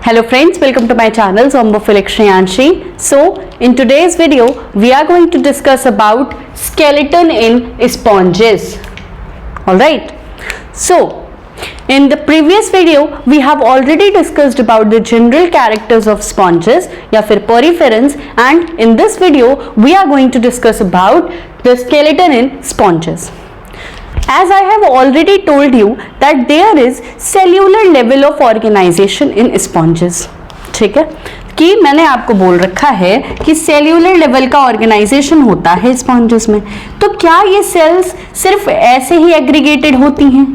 Hello friends, welcome to my channel Zombophilic Shreyanshi. So in today's video we are going to discuss about skeleton in sponges. Alright, so in the previous video we have already discussed about the general characters of sponges या फिर poriferans, and in this video we are going to discuss about the skeleton in sponges. As I have already told you that there is cellular level of organization in sponges. ठीक है, कि मैंने आपको बोल रखा है कि सेल्यूलर लेवल का ऑर्गेनाइजेशन होता है स्पॉन्जेस में. तो क्या ये सेल्स सिर्फ ऐसे ही एग्रीगेटेड होती हैं?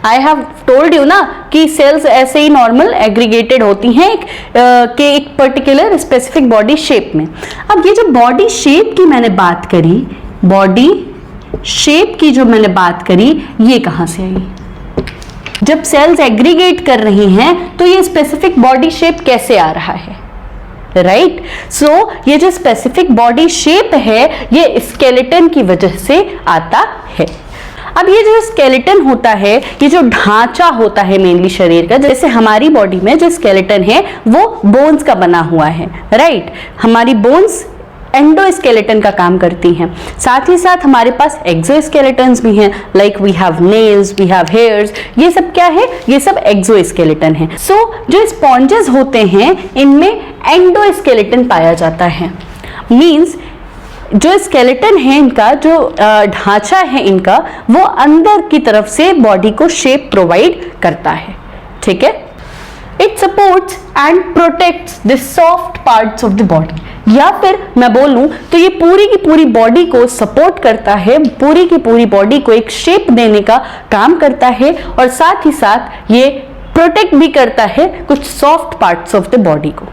आई हैव टोल्ड यू ना कि सेल्स ऐसे ही नॉर्मल एग्रीगेटेड होती हैं एक पर्टिकुलर स्पेसिफिक बॉडी शेप में. अब ये जो बॉडी शेप की मैंने बात करी, बॉडी शेप की जो मैंने बात करी, ये कहां से आई? जब सेल्स एग्रीगेट कर रही हैं तो ये स्पेसिफिक बॉडी शेप कैसे आ रहा है? राइट, सो ये जो स्पेसिफिक बॉडी शेप है ये स्केलेटन की वजह से आता है. अब ये जो स्केलेटन होता है, ये जो ढांचा होता है मेनली शरीर का, जैसे हमारी बॉडी में जो स्केलेटन है वो बोन्स का बना हुआ है. राइट, हमारी बोन्स एंडोस्केलेटन का काम करती हैं. साथ ही साथ हमारे पास एक्सोस्केलेटन्स भी हैं, like we have nails, we have hairs. ये सब क्या है? ये सब एक्सोस्केलेटन है. सो जो स्पॉन्जेस होते हैं इनमें एंडोस्केलेटन पाया जाता है. मींस जो स्केलेटन है इनका, जो ढांचा है इनका, वो अंदर की तरफ से बॉडी को शेप प्रोवाइड करता है. ठीक है, it supports and protects the soft parts of the body. या फिर मैं बोलूं तो ये पूरी की पूरी बॉडी को सपोर्ट करता है, पूरी की पूरी बॉडी को एक शेप देने का काम करता है, और साथ ही साथ ये प्रोटेक्ट भी करता है कुछ soft parts of the body को.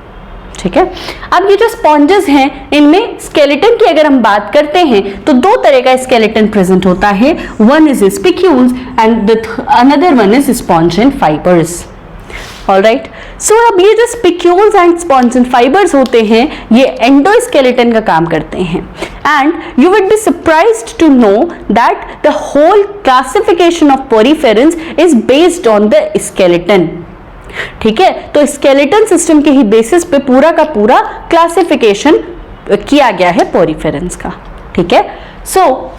ठीक है, अब ये जो स्पॉन्जेस हैं इनमें स्केलेटन की अगर हम बात करते हैं तो दो तरह का स्केलेटन प्रेजेंट होता है. One is spicules and another one is sponge and fibres. Alright, so अब ये जो spicules and sponge and fibres होते हैं ये एंडोस्केलेटन का काम करते हैं. And you would be surprised to know that the whole classification of poriferans is based on the skeleton. ठीक है, तो स्केलेटन सिस्टम के ही बेसिस पे पूरा का पूरा क्लासिफिकेशन किया गया है पोरिफेरेंस का. ठीक है, so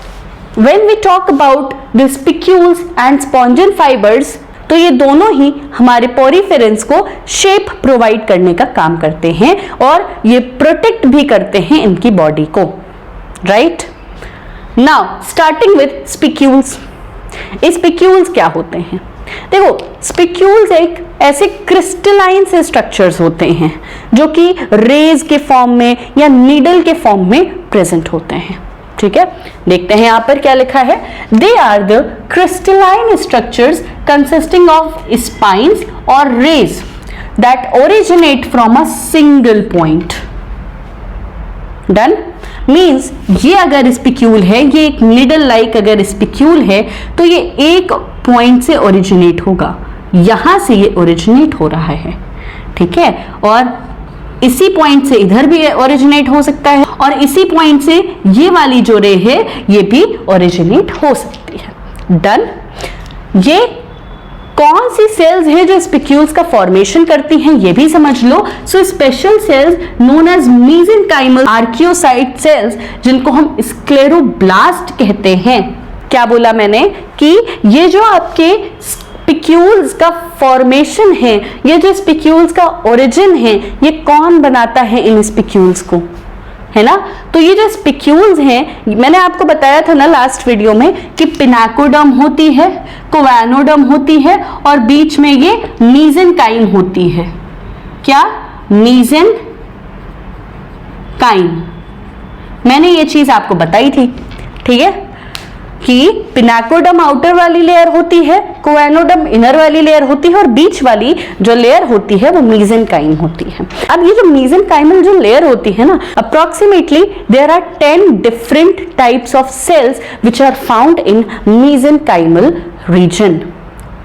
when we talk about the spicules and sponge and fibres, तो ये दोनों ही हमारे पोरिफेरेंस को शेप प्रोवाइड करने का काम करते हैं और ये प्रोटेक्ट भी करते हैं इनकी बॉडी को. Right, now starting with spicules. Spicules क्या होते हैं? देखो, स्पिक्यूल्स एक ऐसे क्रिस्टलाइन से स्ट्रक्चर्स होते हैं जो कि रेज के फॉर्म में या नीडल के फॉर्म में प्रेजेंट होते हैं. ठीक है, देखते हैं यहां पर क्या लिखा है. They are the crystalline structures consisting of spines और rays that originate from a single point. Done, means ये अगर स्पिक्यूल है, ये एक निडल लाइक अगर स्पिक्यूल है तो ये एक पॉइंट से ओरिजिनेट होगा. यहां से ये ओरिजिनेट हो रहा है. ठीक है, और इसी पॉइंट से इधर भी ओरिजिनेट हो सकता है, और इसी पॉइंट से ये वाली जो रे है ये भी ओरिजिनेट हो सकती है. डन, ये कौन सी सेल्स है जो स्पिक्यूल्स का फॉर्मेशन करती हैं ये भी समझ लो. So special cells known as mesenchymal archaeocyte cells, जिनको हम स्क्लेरोब्लास्ट कहते हैं. क्या बोला मैंने? कि ये जो आपके स्पिक्यूल्स का फॉर्मेशन है, ये जो स्पिक्यूल्स का ओरिजिन है, ये कौन बनाता है इन स्पिक्यूल्स को? है ना, तो ये जो स्पिक्यूल्स हैं, मैंने आपको बताया था ना लास्ट वीडियो में कि पिनाकोडर्म होती है, कोवेनोडर्म होती है, और बीच में ये मेसेंकाइम होती है. क्या? मेसेंकाइम. मैंने ये चीज आपको बताई थी. ठीक है, कि पिनाकोडर्म आउटर वाली लेयर होती है, कोवेनोडर्म इनर वाली लेयर होती है, और बीच वाली जो लेयर होती है वो मेसेंकाइम होती है. अब ये जो मेसेंकाइमल जो लेयर होती है ना, approximately there are 10 different types of cells which are found in mesenchymal region.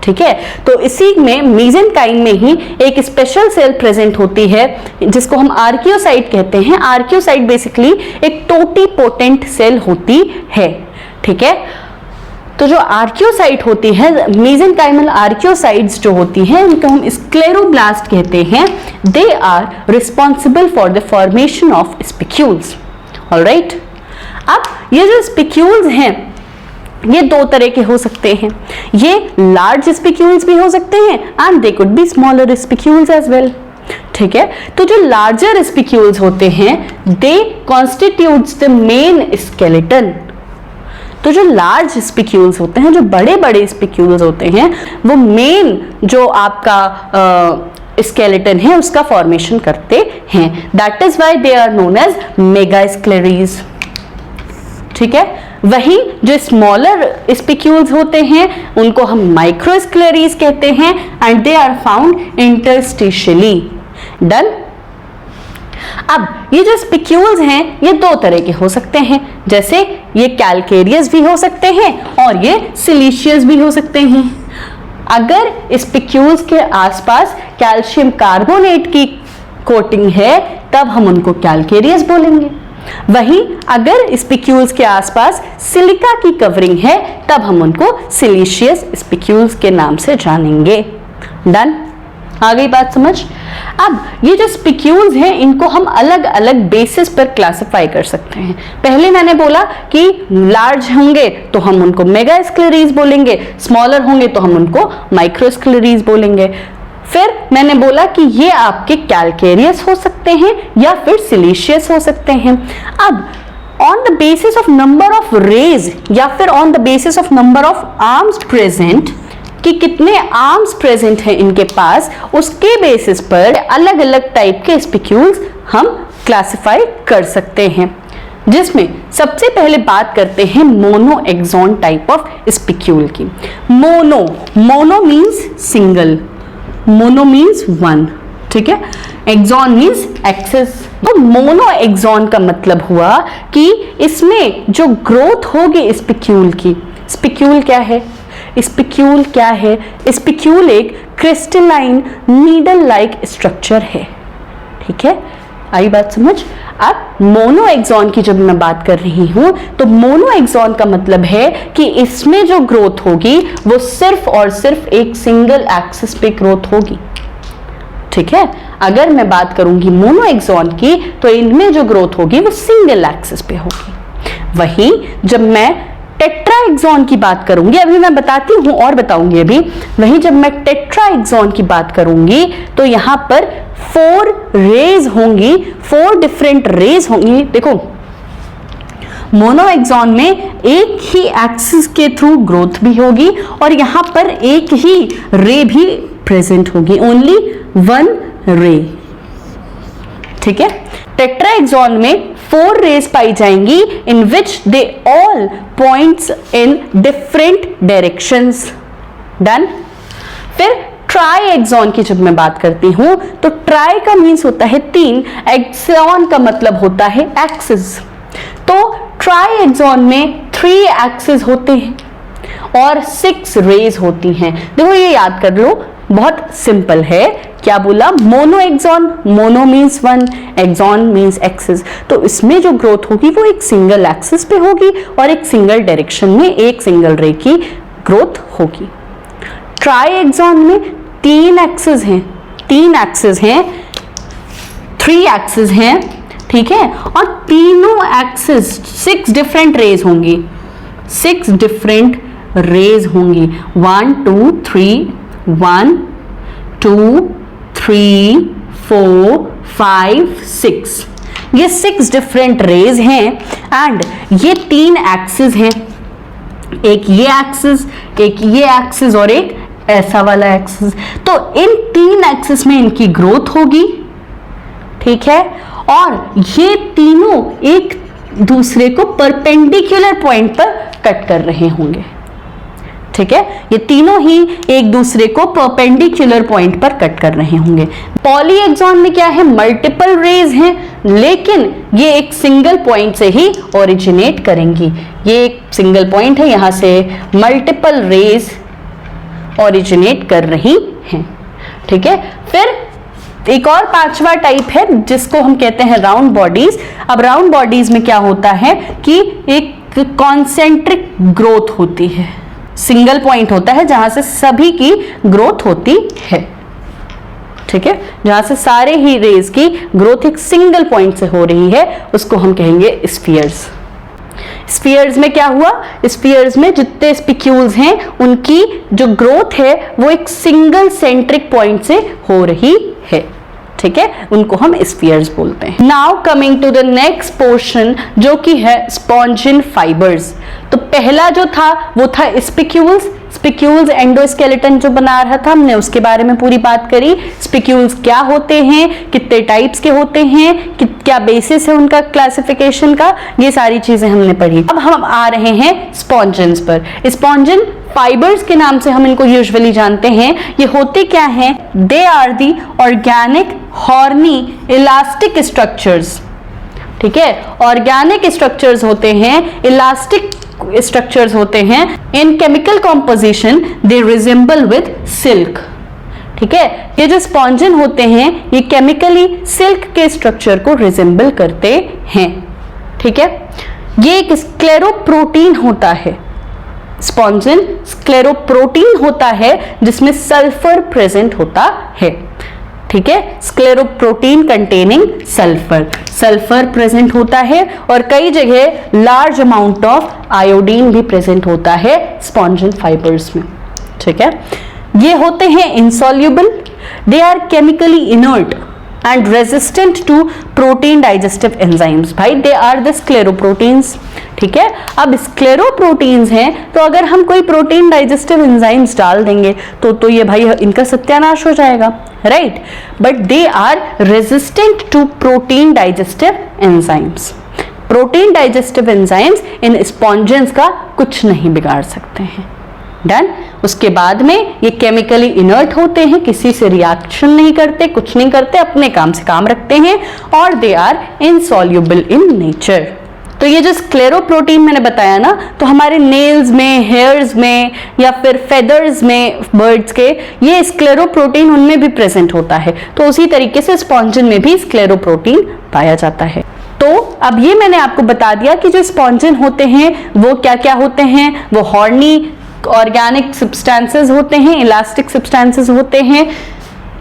ठीक है, तो इसी में मेसेंकाइम में ही एक स्पेशल सेल प्रेजेंट होती है जिसको हम आर्कियोसाइट कहते हैं. आर्कियोसाइट बेसिकली एक टोटीपोटेंट सेल होती है. ठीक है, तो जो आर्कियोसाइट होती है, मेसेंकाइमल आर्कियोसाइट्स जो होती हैं, उनको हम स्क्लेरोब्लास्ट कहते हैं. They are responsible for the formation of spicules. Alright, अब ये जो स्पिक्यूल्स हैं ये दो तरह के हो सकते हैं. ये लार्ज स्पिक्यूल्स भी हो सकते हैं and they could be smaller spicules as well. ठीक है, तो जो लार्जर स्पिक्यूल्स होते हैं they constitutes the main skeleton. तो जो लार्ज स्पिक्यूल्स होते हैं, जो बड़े बड़े स्पिक्यूल्स होते हैं, वो मेन जो आपका स्केलेटन है उसका फॉर्मेशन करते हैं. That is why they are known as megascleres. ठीक है, वहीं जो स्मॉलर स्पिक्यूल्स होते हैं उनको हम माइक्रोस्क्लेरीज कहते हैं and they are found interstitially. Done. अब ये जो स्पिक्यूल्स हैं ये दो तरह के हो सकते हैं, जैसे ये कैलकेरियस भी हो सकते हैं और ये सिलिशियस भी हो सकते हैं. अगर स्पिक्यूल्स के आसपास कैल्शियम कार्बोनेट की कोटिंग है तब हम उनको कैलकेरियस बोलेंगे. वहीं अगर स्पिक्यूल्स के आसपास सिलिका की कवरिंग है तब हम उनको सिलिशियस स्पिक्यूल्स के नाम से जानेंगे. डन. आ गई बात समझ. अब ये जो स्पिक्यूल्स हैं इनको हम अलग अलग बेसिस पर क्लासिफाई कर सकते हैं. पहले मैंने बोला कि लार्ज होंगे तो हम उनको मेगास्क्लेरीज बोलेंगे, स्मॉलर होंगे तो हम उनको माइक्रोस्क्लेरीज बोलेंगे. फिर मैंने बोला कि ये आपके कैलकेरियस हो सकते हैं या फिर सिलिशियस हो सकते हैं. अब on the basis of number of rays या फिर on the basis of number of arms present, कि कितने आर्म्स प्रेजेंट हैं इनके पास, उसके बेसिस पर अलग अलग टाइप के स्पिक्यूल्स हम क्लासिफाई कर सकते हैं. जिसमें सबसे पहले बात करते हैं mono axon type of spicule की. Mono means single, mono means one. ठीक है, एक्सॉन मीन्स एक्सिस. तो मोनो एक्सॉन का मतलब हुआ कि इसमें जो ग्रोथ होगी स्पिक्यूल की, स्पिक्यूल क्या है, स्पिक्यूल क्या है, स्पिक्यूल एक क्रिस्टलाइन नीडल लाइक स्ट्रक्चर है. ठीक है, आई बात समझ. अब मोनो एक्सॉन की जब मैं बात कर रही हूं तो मोनो एक्सॉन का मतलब है कि इसमें जो ग्रोथ होगी वो सिर्फ और सिर्फ एक सिंगल एक्सिस पे ग्रोथ होगी. ठीक है, अगर मैं बात करूंगी मोनो एक्सॉन की तो इनमें जो ग्रोथ होगी वो सिंगल एक्सिस पे होगी. वहीं जब मैं टेट्रा एक्सॉन की बात करूंगी, अभी मैं बताती हूं और बताऊंगी अभी, वहीं जब मैं टेट्रा एक्सॉन की बात करूंगी तो यहां पर 4 रेज होंगी, 4 डिफरेंट रेज होंगी. देखो, मोनो एक्सॉन में एक ही एक्सिस के थ्रू ग्रोथ भी होगी और यहां पर एक ही रे भी प्रेजेंट होगी, ओनली 1 रे. ठीक है, टेट्रा एक्सॉन में 4 रेज पाई जाएंगी in which they all points in different directions. Done. फिर ट्राई एक्सॉन की जब मैं बात करती हूं तो ट्राई का मीन्स होता है 3, एक्सॉन का मतलब होता है एक्सिस. तो ट्राई एक्सॉन में 3 एक्सिस होते हैं और 6 रेज होती हैं. देखो ये याद कर लो, बहुत सिंपल है. क्या बोला, mono axon, mono means 1, axon means axis. तो इसमें जो ग्रोथ होगी वो एक सिंगल एक्सिस पे होगी और एक सिंगल डायरेक्शन में एक सिंगल रे की ग्रोथ होगी. ट्राई एक्सॉन में 3 एक्सिस हैं, 3 एक्सिस हैं, 3 एक्सिस हैं. ठीक है, और तीनों एक्सिस 6 डिफरेंट रेज होंगी, 6 डिफरेंट रेज होंगी. 1 2 3, 1 2 3 4 5 6, ये 6 डिफरेंट रेज हैं एंड ये 3 एक्सिस हैं, एक ये एक्सिस, एक ये एक्सिस और एक ऐसा वाला एक्सिस. तो इन 3 एक्सिस में इनकी ग्रोथ होगी. ठीक है, और ये तीनों एक दूसरे को परपेंडिकुलर पॉइंट पर कट कर रहे होंगे. ठीक है, ये तीनों ही एक दूसरे को परपेंडिकुलर पॉइंट पर कट कर रहे होंगे. पॉली एक्सॉन में क्या है, मल्टीपल रेज हैं लेकिन ये एक सिंगल पॉइंट से ही ओरिजिनेट करेंगी. ये एक सिंगल पॉइंट है, यहां से मल्टीपल रेज ओरिजिनेट कर रही हैं. ठीक है, फिर एक और 5वां टाइप है जिसको हम कहते हैं राउंड बॉडीज. अब राउंड बॉडीज में क्या होता है कि एक कॉन्सेंट्रिक ग्रोथ होती है. सिंगल पॉइंट होता है जहां से सभी की ग्रोथ होती है, ठीक है, जहां से सारे ही रेज की ग्रोथ एक सिंगल पॉइंट से हो रही है, उसको हम कहेंगे स्फीयर्स। स्फीयर्स में क्या हुआ, स्फीयर्स में जितने स्पिक्यूल्स हैं उनकी जो ग्रोथ है वो एक सिंगल सेंट्रिक पॉइंट से हो रही है, ठीक है, उनको हम स्फीयर्स बोलते हैं। Now coming to the next portion जो कि है स्पॉन्जिन फाइबर्स। तो पहला जो था वो था स्पिक्यूल्स। स्पिक्यूल्स एंडोस्केलेटन जो बना रहा था, हमने उसके बारे में पूरी बात करी। स्पिक्यूल्स क्या होते हैं, कितने टाइप्स के होते हैं, क्या बेसिस है उनका क्लासिफिकेशन का, ये सारी चीजें हमने पढ़ी। अब हम आ रहे हैं स्पॉन्जिन्स पर। स्पॉन्जिन फाइबर्स के नाम से हम इनको यूजुअली जानते हैं। ये होते क्या हैं? They are the organic horny elastic structures, ठीक है, ऑर्गेनिक स्ट्रक्चर्स होते हैं, इलास्टिक स्ट्रक्चर्स होते हैं। इन chemical composition they resemble with silk, ठीक है, ये जो स्पॉन्जिन होते हैं ये केमिकली सिल्क के स्ट्रक्चर को रिजेंबल करते हैं, ठीक है। ये एक स्क्लेरोप्रोटीन होता है, स्पॉन्जिन स्क्लेरोप्रोटीन होता है जिसमें सल्फर प्रेजेंट होता है, ठीक है, स्क्लेरोप्रोटीन कंटेनिंग सल्फर, सल्फर प्रेजेंट होता है और कई जगह लार्ज अमाउंट ऑफ आयोडीन भी प्रेजेंट होता है स्पॉन्जिन फाइबर्स में, ठीक है। ये होते हैं insoluble, they are chemically inert and resistant to protein digestive enzymes. भाई दे आर द स्क्लेरोप्रोटीन्स, ठीक है। अब स्क्लेरोप्रोटीन्स हैं तो अगर हम कोई प्रोटीन डाइजेस्टिव एंजाइम्स डाल देंगे तो ये भाई इनका सत्यानाश हो जाएगा, right, but they are resistant to protein digestive enzymes. Protein digestive enzymes इन स्पॉन्जिन्स का कुछ नहीं बिगाड़ सकते हैं। डन। उसके बाद में ये केमिकली इनर्ट होते हैं, किसी से रिएक्शन नहीं करते, कुछ नहीं करते, अपने काम से काम रखते हैं और they are insoluble in nature. तो ये जो स्क्लेरोप्रोटीन मैंने बताया ना, तो हमारे नेल्स में, हेयर्स में या फिर फेदर्स में बर्ड्स के, ये स्क्लेरोप्रोटीन उनमें भी प्रेजेंट होता है। तो उसी तरीके से स्पॉन्जिन में भी स्क्लेरोप्रोटीन पाया जाता है। तो अब ये मैंने आपको बता दिया कि जो स्पॉन्जिन होते हैं वो क्या क्या होते हैं। वो हॉर्नी ऑर्गेनिक सब्सटेंसेस होते हैं, इलास्टिक सब्सटेंसेस होते हैं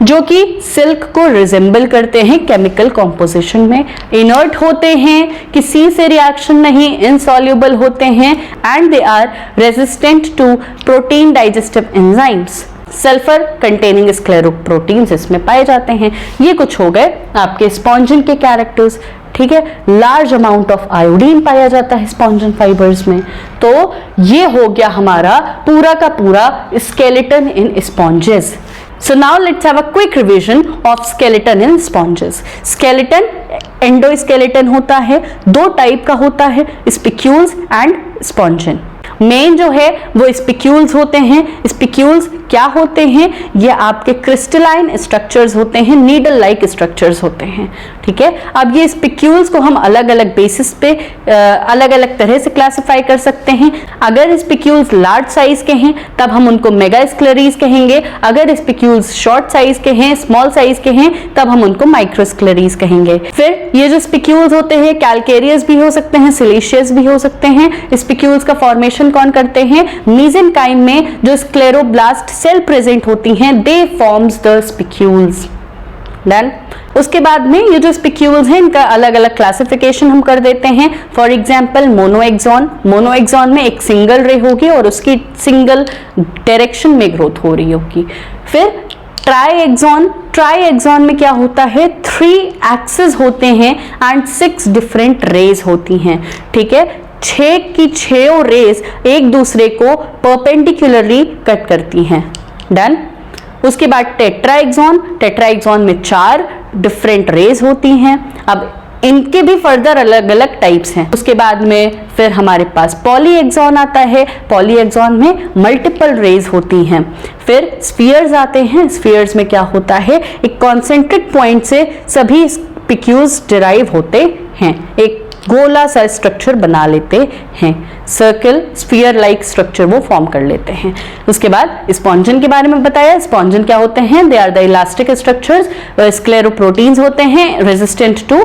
जो कि सिल्क को रिजेंबल करते हैं केमिकल कॉम्पोजिशन में, इनर्ट होते हैं, किसी से रिएक्शन नहीं, इनसॉल्युबल होते हैं and they are resistant to protein digestive enzymes. Sulphur containing scleroproteins इसमें पाए जाते हैं। ये कुछ हो गए आपके स्पॉन्जिन के कैरेक्टर्स, ठीक है। लार्ज अमाउंट ऑफ आयोडीन पाया जाता है स्पॉन्जिन फाइबर्स में। तो ये हो गया हमारा पूरा का पूरा skeleton in sponges. So now let's have a quick revision of skeleton in sponges. Skeleton endoskeleton होता है, दो टाइप का होता है, स्पिक्यूल्स एंड स्पॉन्जिन। मेन जो है वो स्पिक्यूल्स होते हैं। स्पिक्यूल्स क्या होते हैं? ये आपके क्रिस्टलाइन स्ट्रक्चर्स होते हैं, नीडल लाइक स्ट्रक्चर्स होते हैं, ठीक है। अब ये स्पिक्यूल्स को हम अलग अलग बेसिस पे अलग अलग तरह से क्लासिफाई कर सकते हैं। अगर स्पिक्यूल्स लार्ज साइज के हैं तब हम उनको मेगास्क्लेरीज कहेंगे। अगर स्पिक्यूल्स शॉर्ट साइज के हैं, स्मॉल साइज के हैं, तब हम उनको माइक्रोस्क्लेरीज कहेंगे। फिर ये जो स्पिक्यूल्स होते हैं कैल्केरियस भी हो सकते हैं, सिलिशियस भी हो सकते हैं। स्पिक्यूल्स का फॉर्मेशन कौन करते हैं? मीसेंकाइम में जो स्क्लेरोब्लास्ट सेल प्रेजेंट होती हैं, दे फॉर्म्स द स्पिक्यूल्स। डन। उसके बाद में ये जो स्पिक्यूल्स हैं इनका अलग अलग क्लासिफिकेशन हम कर देते हैं। फॉर एग्जांपल मोनोएक्सॉन, मोनोएक्सॉन में एक सिंगल रे होगी और उसकी सिंगल डायरेक्शन में ग्रोथ हो रही होगी। फिर ट्राइएक्सॉन, ट्राइएक्सॉन में क्या होता है? 3 एक्सेस होते हैं एंड 6 डिफरेंट रेज होती हैं, ठीक है। 6 की 6 रेज एक दूसरे को परपेंडिकुलरली कट करती हैं। डन। उसके बाद टेट्राएक्सॉन, टेट्राएक्सॉन में 4 डिफरेंट रेज होती हैं। अब इनके भी फर्दर अलग अलग टाइप्स हैं। उसके बाद में फिर हमारे पास पॉलीएक्सॉन आता है। पॉलीएक्सॉन में मल्टीपल रेज होती हैं। फिर स्फीयर्स आते हैं। स्फीयर्स में क्या होता है? एक कॉन्सेंट्रिक पॉइंट से सभी स्पिक्यूल्स डिराइव होते हैं, एक गोला सा स्ट्रक्चर बना लेते हैं, सर्कल स्फीयर लाइक स्ट्रक्चर वो फॉर्म कर लेते हैं। उसके बाद स्पॉन्जिन के बारे में बताया। स्पॉन्जिन क्या होते हैं? They are the elastic structures, scleroproteins होते हैं, resistant to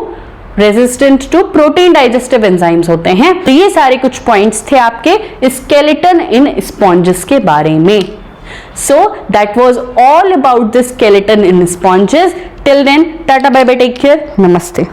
resistant to protein digestive enzymes होते हैं। तो ये सारे कुछ पॉइंट्स थे आपके स्केलेटन इन स्पॉन्जेस के बारे में। So that was all about the skeleton in sponges. Till then, tata bye bye, take care, namaste.